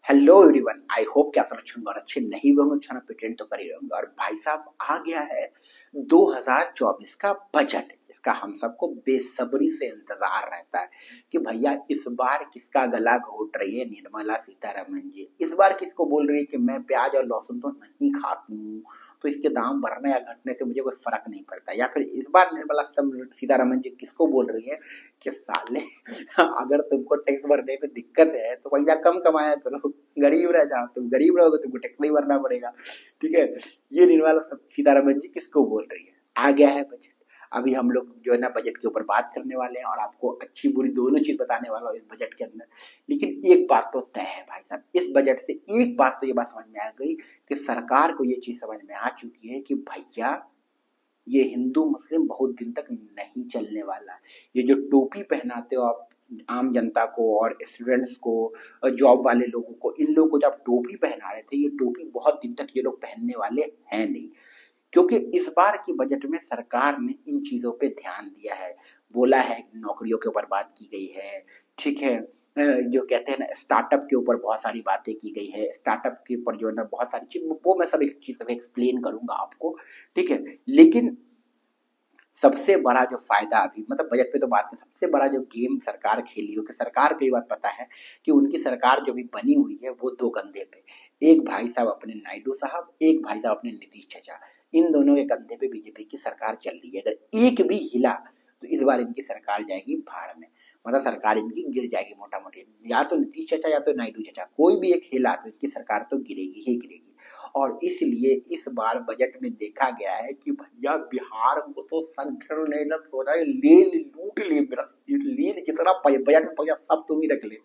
Hello everyone, I hope कि आप सब अच्छे होंगे और अच्छे नहीं भी होंगे, अच्छा ना प्रिटेंड तो कर ही होंगे। और भाई साहब आ गया है 2024 का बजट, जिसका हम सबको बेसब्री से इंतजार रहता है कि भैया इस बार किसका गला घोट रही है निर्मला सीतारमन जी। इस बार किसको बोल रही है कि मैं प्याज और लहसुन तो नहीं खाती हूँ, तो इसके दाम बढ़ने या घटने से मुझे कोई फर्क नहीं पड़ता। या फिर इस बार निर्मला सीतारमन जी किसको बोल रही है कि साले अगर तुमको टैक्स भरने में दिक्कत है तो भैया कम कमाया करो, गरीब रह जाओ, तुम गरीब रहोगे तुमको टैक्स नहीं भरना पड़ेगा। ठीक है, ये निर्मला सीतारमन जी किसको बोल रही है। आ गया है बजट। अभी हम लोग जो है ना बजट के ऊपर बात करने वाले हैं और आपको अच्छी बुरी दोनों चीज बताने वाला हूँ इस बजट के अंदर। लेकिन एक बात तो तय है भाई साहब, इस बजट से एक बात तो ये बात समझ में आ गई कि सरकार को ये चीज समझ में आ चुकी है कि भैया ये हिंदू मुस्लिम बहुत दिन तक नहीं चलने वाला है। ये जो टोपी पहनाते हो आप आम जनता को और स्टूडेंट्स को और जॉब वाले लोगों को, इन लोगों को जब टोपी पहना रहे थे, ये टोपी बहुत दिन तक ये लोग पहनने वाले हैं नहीं। क्योंकि इस बार की बजट में सरकार ने इन चीजों पे ध्यान दिया है। बोला है नौकरियों के ऊपर बात की गई है। ठीक है, जो कहते हैं ना स्टार्टअप के ऊपर बहुत सारी बातें की गई है। स्टार्टअप के ऊपर जो है ना बहुत सारी चीज, वो मैं सब एक चीज एक्सप्लेन करूंगा आपको। ठीक है, लेकिन सबसे बड़ा जो फायदा अभी मतलब बजट पे तो बात है, सबसे बड़ा जो गेम सरकार खेली हो कि सरकार को ये बात पता है कि उनकी सरकार जो भी बनी हुई है वो दो कंधे पे, एक भाई साहब अपने नायडू साहब, एक भाई साहब अपने नीतीश चाचा, इन दोनों के कंधे पे बीजेपी की सरकार चल रही है। अगर एक भी हिला तो इस बार इनकी सरकार जाएगी भाड़ में। मतलब सरकार इनकी गिर जाएगी मोटा मोटी, या तो नीतीश चाचा या तो नायडू चाचा कोई भी एक हिला तो इनकी सरकार तो गिरेगी ही गिरेगी। और इसलिए इस बार बजट में देखा गया है कि भैया बिहार को तो संगठन ने ना सोचा है, ले लूट ले मेरा, ले जितना बजट में पैसा सब तुम ही रख ले।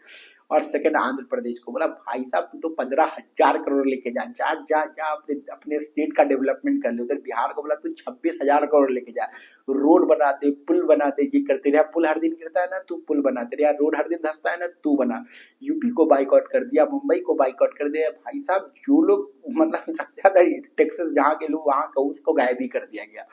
और सेकंड आंध्र प्रदेश को बोला भाई साहब तू तो 15,000 करोड़ लेके जा जा जा जा अपने अपने स्टेट का डेवलपमेंट कर ले। उधर बिहार को बोला तू 26,000 करोड़ लेके जा, रोड बना दे, पुल बना दे। ये करते रहे, पुल हर दिन गिरता है ना तू पुल बना दे रहे, रोड हर दिन धंसता है ना तू बना। यूपी को बाइकआउट कर दिया, मुंबई को बाइकआउट कर दिया। भाई साहब जो लोग मतलब सबसे ज्यादा टैक्सेस जहाँ के लोग वहां का उसको गायब ही कर दिया गया।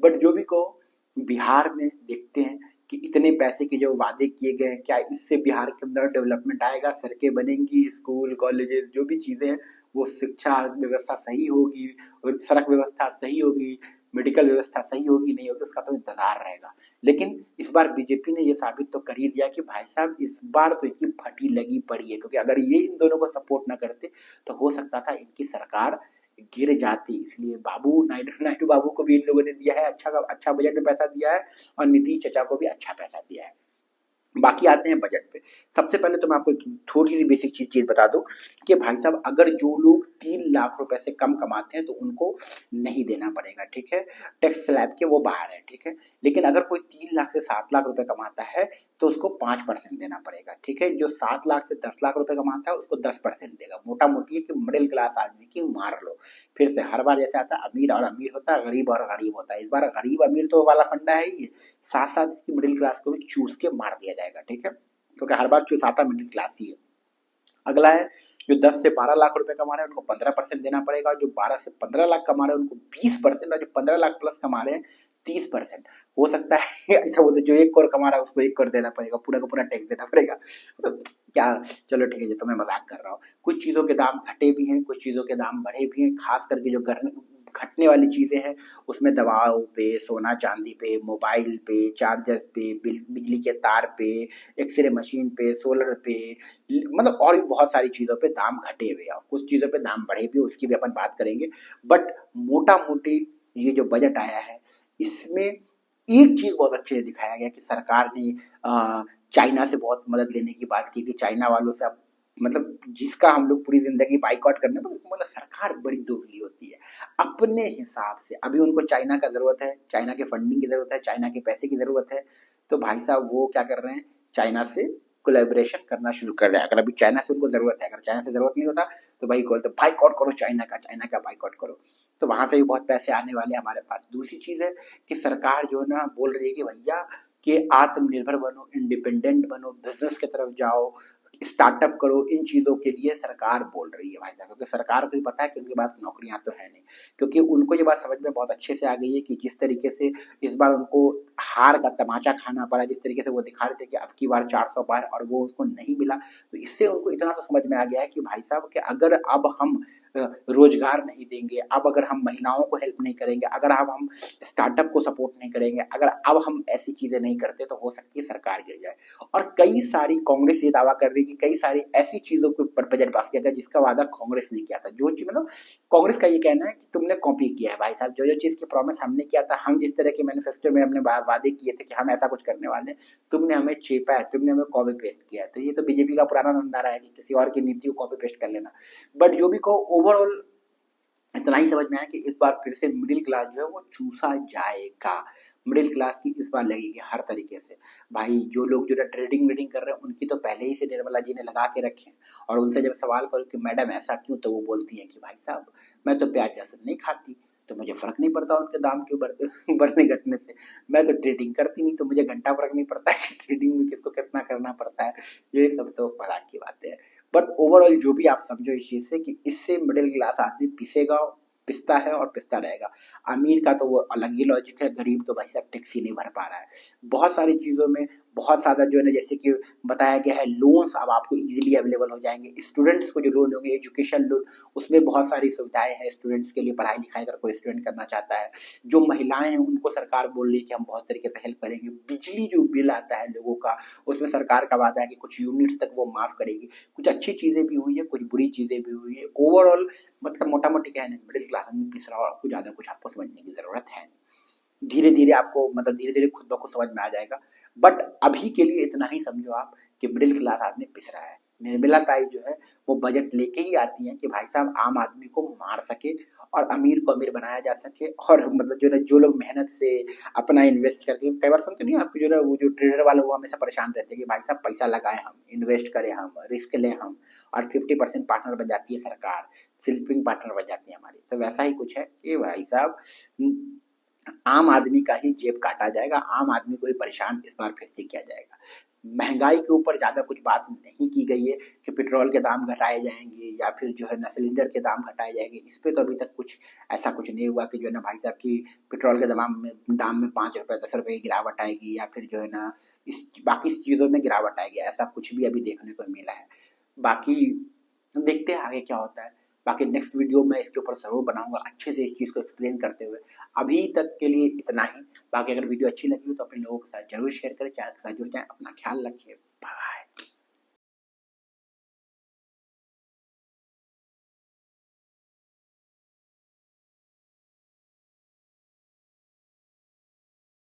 बट जो भी कहो, बिहार में देखते हैं कि इतने पैसे के जो वादे किए गए हैं, क्या इससे बिहार के अंदर डेवलपमेंट आएगा, सड़कें बनेंगी, स्कूल कॉलेजेस जो भी चीजें हैं, वो शिक्षा व्यवस्था सही होगी, सड़क व्यवस्था सही होगी, मेडिकल व्यवस्था सही होगी नहीं होगी, उसका तो इंतजार रहेगा। लेकिन इस बार बीजेपी ने ये साबित तो कर ही दिया कि भाई साहब इस बार तो इनकी फटी लगी पड़ी है। क्योंकि अगर ये इन दोनों को सपोर्ट ना करते तो हो सकता था इनकी सरकार गिर जाती। इसलिए बाबू नायडू नायडू बाबू को भी इन लोगों ने दिया है अच्छा अच्छा बजट में पैसा दिया है, और नीतीश चचा को भी अच्छा पैसा दिया है। बाकी आते हैं बजट पे। सबसे पहले तो मैं आपको थोड़ी सी बेसिक चीज बता दूं कि भाई साहब अगर जो लोग 3 लाख रुपए से कम कमाते हैं तो उनको नहीं देना पड़ेगा। ठीक है, टैक्स स्लैब के वो बाहर है। ठीक है, लेकिन अगर कोई 3 लाख से 7 लाख रुपए कमाता है तो उसको 5% देना पड़ेगा। ठीक है, जो 7 लाख से 10 लाख रुपए कमाता है उसको 10% देगा। मोटा मोटी है कि मिडिल क्लास आदमी की मार लो। फिर से हर बार जैसे आता है अमीर और अमीर होता है, गरीब और गरीब होता है। इस बार गरीब अमीर तो वाला फंडा है ही, साथ साथ की मिडिल क्लास को भी चूस के मार दिया जाएगा। ठीक है, क्योंकि हर बार चूसाता मिडिल क्लास ही है। अगला है जो 10 से 12 लाख रुपए कमा रहे हैं उनको 15% देना पड़ेगा, जो 12 से 15 लाख कमा रहे हैं उनको 20%, और जो 15 लाख प्लस कमा रहे हैं 30%। हो सकता है ऐसा बोलते जो 1 करोड़ कमा रहा है उसको 1 करोड़ देना पड़ेगा, पूरा का पूरा टैक्स देना पड़ेगा। तो क्या, चलो ठीक है, ये तो मैं मजाक कर रहा हूँ। कुछ चीजों के दाम घटे भी हैं, कुछ चीजों के दाम बढ़े भी हैं। खास करके जो घटने वाली चीजें हैं उसमें दवाओं पे, सोना चांदी पे, मोबाइल पे, चार्जर्स पे, बिजली के तार पे, एक्सरे मशीन पे, सोलर पे, मतलब और भी बहुत सारी चीजों पे दाम घटे हुए हैं। कुछ चीजों पे दाम बढ़े भी, उसकी भी अपन बात करेंगे। बट मोटा मोटी ये जो बजट आया है इसमें एक चीज बहुत अच्छे से दिखाया गया कि सरकार ने चाइना से बहुत मदद लेने की बात की कि चाइना वालों से अब मतलब जिसका हम लोग पूरी जिंदगी बाइकआउट करने, तो मतलब सरकार बड़ी दोगली होती है अपने हिसाब से। अभी उनको चाइना का जरूरत है, चाइना के फंडिंग की जरूरत है, चाइना के पैसे की जरूरत है, तो भाई साहब वो क्या कर रहे हैं, चाइना से कोलैबोरेशन करना शुरू कर रहे हैं। अगर अभी चाइना से उनको जरूरत है, अगर चाइना से जरूरत नहीं होता तो भाई बोलते बाइकआउट करो चाइना का, चाइना का बाइकआउट करो। तो वहां से भी बहुत पैसे आने वाले हैं हमारे पास। दूसरी चीज है कि सरकार जो है ना बोल रही है कि भैया कि आत्मनिर्भर बनो, इंडिपेंडेंट बनो, बिजनेस की तरफ जाओ, स्टार्टअप करो, इन चीज़ों के लिए सरकार बोल रही है भाई साहब, क्योंकि सरकार को भी पता है कि उनके पास नौकरियां तो है नहीं, क्योंकि उनको ये बात समझ में बहुत अच्छे से आ गई है कि जिस तरीके से इस बार उनको हार का तमाचा खाना पड़ा, जिस तरीके से वो दिखा रहे थे कि अब की बार 400 पार और वो उसको नहीं मिला, तो इससे उनको इतना तो समझ में आ गया है कि भाई साहब कि अगर अब हम रोजगार नहीं देंगे, अब अगर हम महिलाओं को हेल्प नहीं करेंगे, अगर अब हम स्टार्टअप को सपोर्ट नहीं करेंगे, अगर अब हम ऐसी चीजें नहीं करते, तो हो सकती है सरकार गिर जाए। और कई सारी कांग्रेस ये दावा कर रही है कि कई सारी ऐसी चीजों के ऊपर बजट पास किया गया जिसका वादा कांग्रेस ने किया था, जो चीज मतलब कांग्रेस का ये कहना है कि तुमने कॉपी किया है भाई साहब, जो जो चीज की प्रॉमिस हमने किया था, हम जिस तरह के मैनिफेस्टो में हमने वादे किए थे कि हम ऐसा कुछ करने वाले हैं, तुमने हमें चेपा है, तुमने हमें कॉपी पेस्ट किया है। तो ये तो बीजेपी का पुराना धंधा रहा है कि किसी और की नीति को कॉपी पेस्ट कर लेना। बट जो भी कहो, ओवरऑल इतना ही समझ में आया कि इस बार फिर से मिडिल क्लास जो है वो चूसा जाएगा। मिडिल क्लास की इस बार लगेगी हर तरीके से। भाई जो लोग जो है ट्रेडिंग वेडिंग कर रहे हैं, उनकी तो पहले ही से निर्मला जी ने लगा के रखे हैं। और उनसे जब सवाल करो कि मैडम ऐसा क्यों, तो वो बोलती हैं कि भाई साहब मैं तो प्याज लहसुन नहीं खाती, तो मुझे फर्क नहीं पड़ता उनके दाम के बढ़ते बढ़ने घटने से। मैं तो ट्रेडिंग करती नहीं, तो मुझे घंटा फर्क नहीं पड़ता है कि ट्रेडिंग में किसको कितना करना पड़ता है। ये सब तो मजाक की बातें हैं। बट ओवरऑल जो भी आप समझो इस चीज से कि इससे मिडिल क्लास आदमी पिसेगा, पिसता है और पिसता रहेगा। अमीर का तो वो अलग ही लॉजिक है, गरीब तो भाई साहब टैक्स ही नहीं भर पा रहा है। बहुत सारी चीजों में बहुत ज्यादा जो है ना, जैसे कि बताया गया है, लोन्स अब आपको इजीली अवेलेबल हो जाएंगे। स्टूडेंट्स को जो लोन होंगे, एजुकेशन लोन, उसमें बहुत सारी सुविधाएं हैं स्टूडेंट्स के लिए, पढ़ाई लिखाई अगर कोई स्टूडेंट करना चाहता है। जो महिलाएं हैं उनको सरकार बोल रही है कि हम बहुत तरीके से हेल्प करेंगे। बिजली जो बिल आता है लोगों का, उसमें सरकार का वादा है कि कुछ यूनिट्स तक वो माफ करेगी। कुछ अच्छी चीजें भी हुई है, कुछ बुरी चीजें भी हुई है। ओवरऑल मतलब मोटा मोटी कहने मिडिल क्लास आदमी पिस रहा, और आपको ज्यादा कुछ आपको समझने की जरूरत है नहीं। धीरे धीरे आपको मतलब धीरे धीरे खुद ब खुद समझ में आ जाएगा। बट अभी के लिए इतना ही समझो आप कि मिडिल क्लास आदमी पिस रहा है। निर्मला ताई जो है वो बजट लेके ही आती है कि भाई साहब आम आदमी को मार सके और अमीर को अमीर बनाया जा सके। और मतलब जो है जो लोग मेहनत से अपना इन्वेस्ट करके, कई बार सुनते नहीं आपको जो है वो जो ट्रेडर वाले वो हमेशा परेशान रहते हैं कि भाई साहब पैसा लगाए हम, इन्वेस्ट करें हम, रिस्क लें हम, और 50% पार्टनर बन जाती है सरकार, स्लीपिंग पार्टनर बन जाती है हमारी। तो वैसा ही कुछ है कि भाई साहब आम आदमी का ही जेब काटा जाएगा, आम आदमी को ही परेशान इस बार फिर से किया जाएगा। महंगाई के ऊपर ज्यादा कुछ बात नहीं की गई है कि पेट्रोल के दाम घटाए जाएंगे या फिर जो है ना सिलेंडर के दाम घटाए जाएंगे। इस पे तो अभी तक कुछ ऐसा कुछ नहीं हुआ कि जो है ना भाई साहब की पेट्रोल के दाम में 5 रुपए 10 रुपए की गिरावट आएगी, या फिर जो है ना इस बाकी चीजों में गिरावट आएगी। ऐसा कुछ भी अभी देखने को मिला है। बाकी देखते हैं आगे क्या होता है। बाकी नेक्स्ट वीडियो में इसके ऊपर जरूर बनाऊंगा अच्छे से इस चीज को एक्सप्लेन करते हुए। अभी तक के लिए इतना ही। बाकी अगर वीडियो अच्छी लगी हो तो अपने लोगों के साथ जरूर शेयर करें, चैनल के साथ जुड़ जाएं। अपना ख्याल रखिए। बाय।